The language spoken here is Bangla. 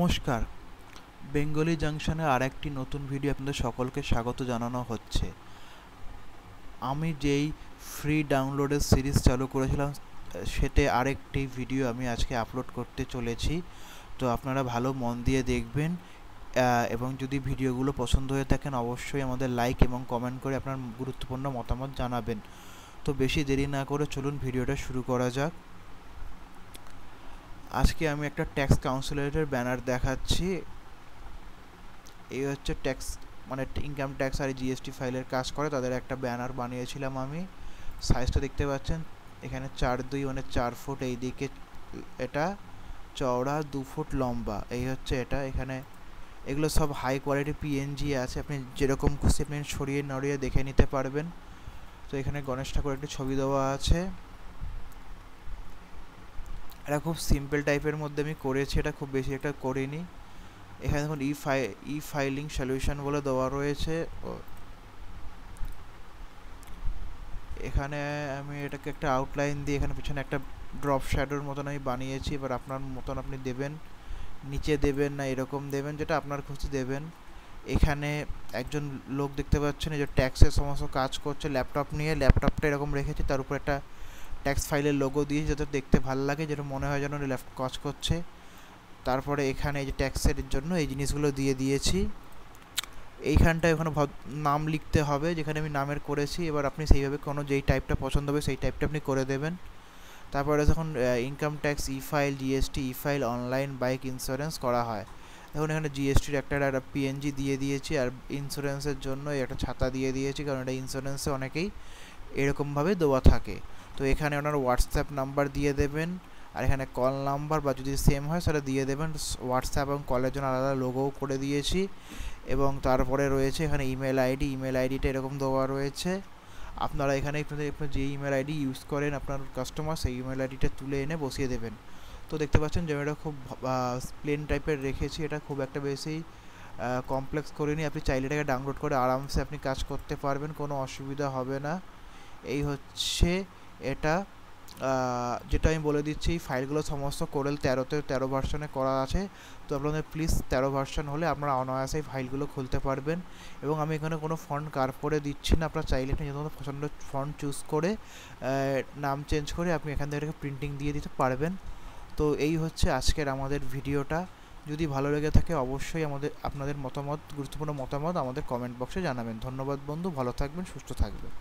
নমস্কার, বেঙ্গলি জাংশনে আরেকটি নতুন ভিডিও আপনাদের সকলকে স্বাগত জানানো হচ্ছে। আমি যেই ফ্রি ডাউনলোডের সিরিজ চালু করেছিলাম সেতে আরেকটি ভিডিও আমি আজকে আপলোড করতে চলেছি। তো আপনারা ভালো মন দিয়ে দেখবেন এবং যদি ভিডিওগুলো পছন্দ হয়ে থাকেন অবশ্যই আমাদের লাইক এবং কমেন্ট করে আপনার গুরুত্বপূর্ণ মতামত জানাবেন। তো বেশি দেরি না করে চলুন ভিডিওটা শুরু করা যাক। আজকে আমি একটা ট্যাক্স কাউন্সিলেটের ব্যানার দেখাচ্ছি। এই হচ্ছে ট্যাক্স মানে ইনকাম ট্যাক্স আর জিএসটি ফাইলের কাজ করে তাদের একটা ব্যানার বানিয়েছিলাম আমি। সাইজটা দেখতে পাচ্ছেন, এখানে 4x2 মানে 4 ফুট, এইদিকে এটা চওড়া 2 ফুট লম্বা। এই হচ্ছে এটা। এখানে এগুলো সব হাই কোয়ালিটি পিএনজি আছে, আপনি যেরকম খুশি আপনি সরিয়ে নড়িয়ে দেখে নিতে পারবেন। তো এখানে গণেশ ঠাকুর একটি ছবি দেওয়া আছে। এটা খুব সিম্পল টাইপের মধ্যে আমি করেছি, এটা খুব বেশি একটা করিনি। এখানে দেখুন ই ফাইলিং সলিউশন বলে দেওয়া রয়েছে। এখানে আমি এটাকে একটা আউটলাইন দিয়ে এখানে পিছনে একটা ড্রপ শ্যাডোর মতন আমি বানিয়েছি। এবার আপনার মতন আপনি দেবেন, নিচে দেবেন না এরকম দেবেন, যেটা আপনার খুশি দেবেন। এখানে একজন লোক দেখতে পাচ্ছেন এই যে ট্যাক্সের সমস্ত কাজ করছে ল্যাপটপ নিয়ে, ল্যাপটপটা এরকম রেখেছি, তার উপর একটা ট্যাক্স ফাইলের লোগো দিয়েছি যাতে দেখতে ভালো লাগে, যেটা মনে হয় যেন ল্যাপটপ কাজ করছে। তারপরে এখানে এই যে ট্যাক্সের জন্য এই জিনিসগুলো দিয়ে দিয়েছি। এইখানটায় ওখানে নাম লিখতে হবে, যেখানে আমি নামের করেছি। এবার আপনি সেইভাবে কোনো যেই টাইপটা পছন্দ হবে সেই টাইপটা আপনি করে দেবেন। তারপরে যখন ইনকাম ট্যাক্স ই ফাইল, জিএসটি ই ফাইল, অনলাইন বাইক ইন্স্যুরেন্স করা হয়, এখন এখানে জিএসটির একটা পিএনজি দিয়ে দিয়েছি, আর ইন্স্যুরেন্সের জন্য একটা ছাতা দিয়ে দিয়েছি, কারণ এটা ইন্স্যুরেন্সে অনেকেই এরকমভাবে দেওয়া থাকে। তো এখানে ওনার হোয়াটসঅ্যাপ নাম্বার দিয়ে দেবেন, আর এখানে কল নাম্বার বা যদি সেম হয় সেটা দিয়ে দেবেন। হোয়াটসঅ্যাপ এবং কলের জন্য আলাদা লোগোও করে দিয়েছি। এবং তারপরে রয়েছে এখানে ইমেল আইডিটা এরকম দেওয়া রয়েছে। আপনারা এখানে আপনার যে ইমেল আইডি ইউজ করেন আপনার কাস্টমার, সেই ইমেল আইডিটা তুলে এনে বসিয়ে দেবেন। তো দেখতে পাচ্ছেন যে এটা খুব প্লেন টাইপের রেখেছি, এটা খুব একটা বেশি কমপ্লেক্স করিনি। আপনি চাইলে এটাকে ডাউনলোড করে আরামসে আপনি কাজ করতে পারবেন, কোনো অসুবিধা হবে না। এই হচ্ছে এটা, যেটা আমি বলে দিচ্ছি। এই ফাইলগুলো সমস্ত কোরেল 13 ভার্সনে করা আছে। তো আপনাদের প্লিজ 13 ভার্সন হলে আপনারা অনায়াসে ফাইলগুলো খুলতে পারবেন। এবং আমি এখানে কোনো ফন্ট কার্ভ করে দিচ্ছি না, আপনারা চাইলে আপনি যত পছন্দ ফন্ট চুজ করে নাম চেঞ্জ করে আপনি এখান থেকে প্রিন্টিং দিয়ে দিতে পারবেন। তো এই হচ্ছে আজকের আমাদের ভিডিওটা। যদি ভালো লেগে থাকে অবশ্যই আপনাদের গুরুত্বপূর্ণ মতামত আমাদের কমেন্ট বক্সে জানাবেন। ধন্যবাদ বন্ধু, ভালো থাকবেন, সুস্থ থাকবেন।